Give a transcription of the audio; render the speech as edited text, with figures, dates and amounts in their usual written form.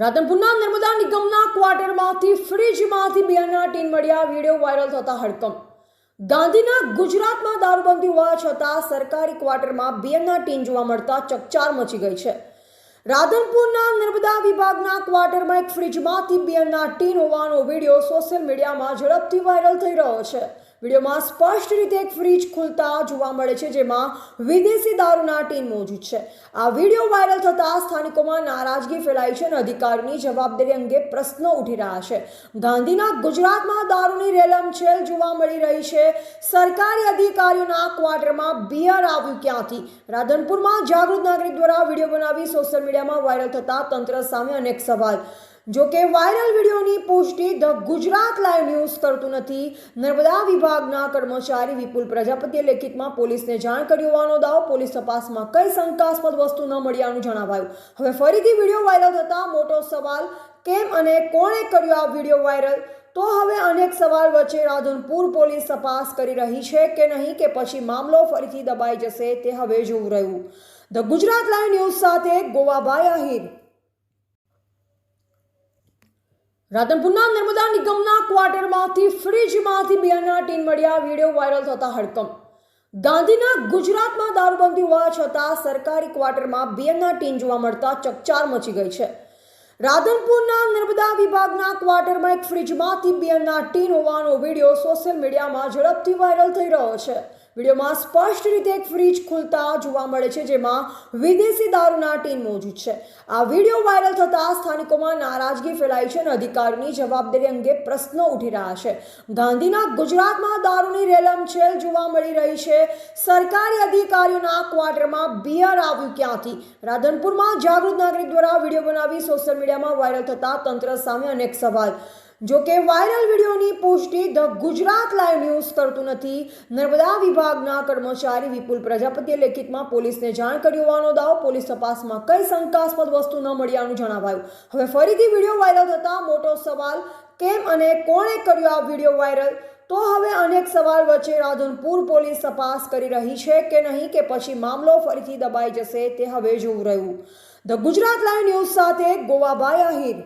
રાધનપુરના નર્મદા નિગમના ક્વાર્ટરમાંથી ફ્રીજમાંથી બિયરના ટીન મળ્યા video viral થતા હડકંપ. ગાંધીના ગુજરાતમાં દારૂબંધી હોવા છતાં સરકારી ક્વાર્ટરમાં બિયરના ટીન જોવા મળતા ચકચાર મચી ગઈ છે. રાધનપુરના નર્મદા વિભાગના ક્વાર્ટરમાં એક ફ્રીજમાંથી બિયરના ટીન હોવાનો વિડીયો સોશિયલ મીડિયામાં ઝડપથી વાયરલ થઈ રહ્યો છે. વિડીયોમાં સ્પષ્ટ રીતે એક ફ્રીજ ખુલતા જોવા મળે છે, જેમાં વિદેશી દારૂના ટીન મોજૂદ છે. આ વિડીયો વાયરલ થતા સ્થાનિકોમાં નારાજગી ફેલાઈ છે અને અધિકારીની જવાબદારી અંગે પ્રશ્નો ઉઠી રહ્યા છે. ગાંધીના ગુજરાતમાં દારૂની રેલમછેલ જોવા મળી રહી છે. સરકારી અધિકારીઓના ક્વાર્ટરમાં બિયર આવ્યું ક્યાંથી? રાધનપુરમાં જાગૃત નાગરિક દ્વારા વિડીયો બનાવી સોશિયલ મીડિયામાં વાયરલ થતા તંત્ર સામે અનેક સવાલ. જો કે વાયરલ વિડીયોની પુષ્ટિ ધ ગુજરાત લાઈવ ન્યૂઝ કરતું નથી. નર્મદા વિભાગના કર્મચારી વિપુલ પ્રજાપતિએ લેખિતમાં પોલીસને જાણ કરી હોવાનો દાવો. પોલીસ તપાસમાં કઈ શંકાસ્પદ વસ્તુ ન મળ્યાનું જણાવાયું. હવે ફરીથી વિડીયો વાયરલ થતા મોટો સવાલ, કેમ અને કોણે કર્યો આ વિડીયો વાયરલ? તો હવે અનેક સવાલ વચ્ચે રાધનપુર પોલીસ તપાસ કરી રહી છે કે નહીં, કે પછી મામલો ફરીથી દબાઈ જશે, તે હવે જોવું રહ્યું. ધ ગુજરાત લાઈવ ન્યૂઝ સાથે ગોવાભાઈ આહિર. રાધનપુરના નર્મદા નિગમના ક્વાર્ટરમાંથી ફ્રીજમાંથી બિયરના ટીન મળ્યા વિડીયો વાયરલ થતા હડકંપ. ગાંધીના ગુજરાતમાં દારૂબંધી હોવા છતાં સરકારી ક્વાર્ટરમાં બિયરના ટીન જોવા મળતા ચકચાર મચી ગઈ છે. રાધનપુરના નર્મદા વિભાગના ક્વાર્ટરમાં એક ફ્રીજમાંથી બિયરના ટીન હોવાનો વિડીયો સોશિયલ મીડિયામાં ઝડપથી વાયરલ થઈ રહ્યો છે. વિડીયોમાં સ્પષ્ટ રીતે એક ફ્રીજ ખુલતા જોવા મળે છે, જેમાં વિદેશી દારૂના ટીન મોજૂદ છે. આ વિડીયો વાયરલ થતા સ્થાનિકોમાં નારાજગી ફેલાઈ છે અને અધિકારીની જવાબદારી અંગે પ્રશ્નો ઉઠી રહ્યા છે. ગાંધીના ગુજરાતમાં દારૂની રેલમછેલ જોવા મળી રહી છે. સરકારી અધિકારીઓના ક્વાર્ટરમાં બિયર આવ્યું ક્યાંથી? રાધનપુરમાં જાગૃત નાગરિક દ્વારા વિડીયો બનાવી સોશિયલ મીડિયામાં વાયરલ થતા તંત્ર સામે અનેક સવાલ. જો કે વાયરલ વિડીયોની પુષ્ટિ ધ ગુજરાત લાઈવ ન્યૂઝ કરતું નથી. નર્મદા વિભાગના કર્મચારી વિપુલ પ્રજાપતિએ લેખિતમાં પોલીસને જાણ કરી હોવાનો દાવો. પોલીસ તપાસમાં કઈ શંકાસ્પદ વસ્તુ ન મળ્યાનું જણાવાયું. હવે ફરીથી વિડીયો વાયરલ થતા મોટો સવાલ, કેમ અને કોણે કર્યો આ વિડીયો વાયરલ? તો હવે અનેક સવાલ વચ્ચે રાધનપુર પોલીસ તપાસ કરી રહી છે કે નહીં, કે પછી મામલો ફરીથી દબાઈ જશે, તે હવે જોવું રહ્યું. ધ ગુજરાત લાઈવ ન્યૂઝ સાથે ગોવાભાઈ આહિર.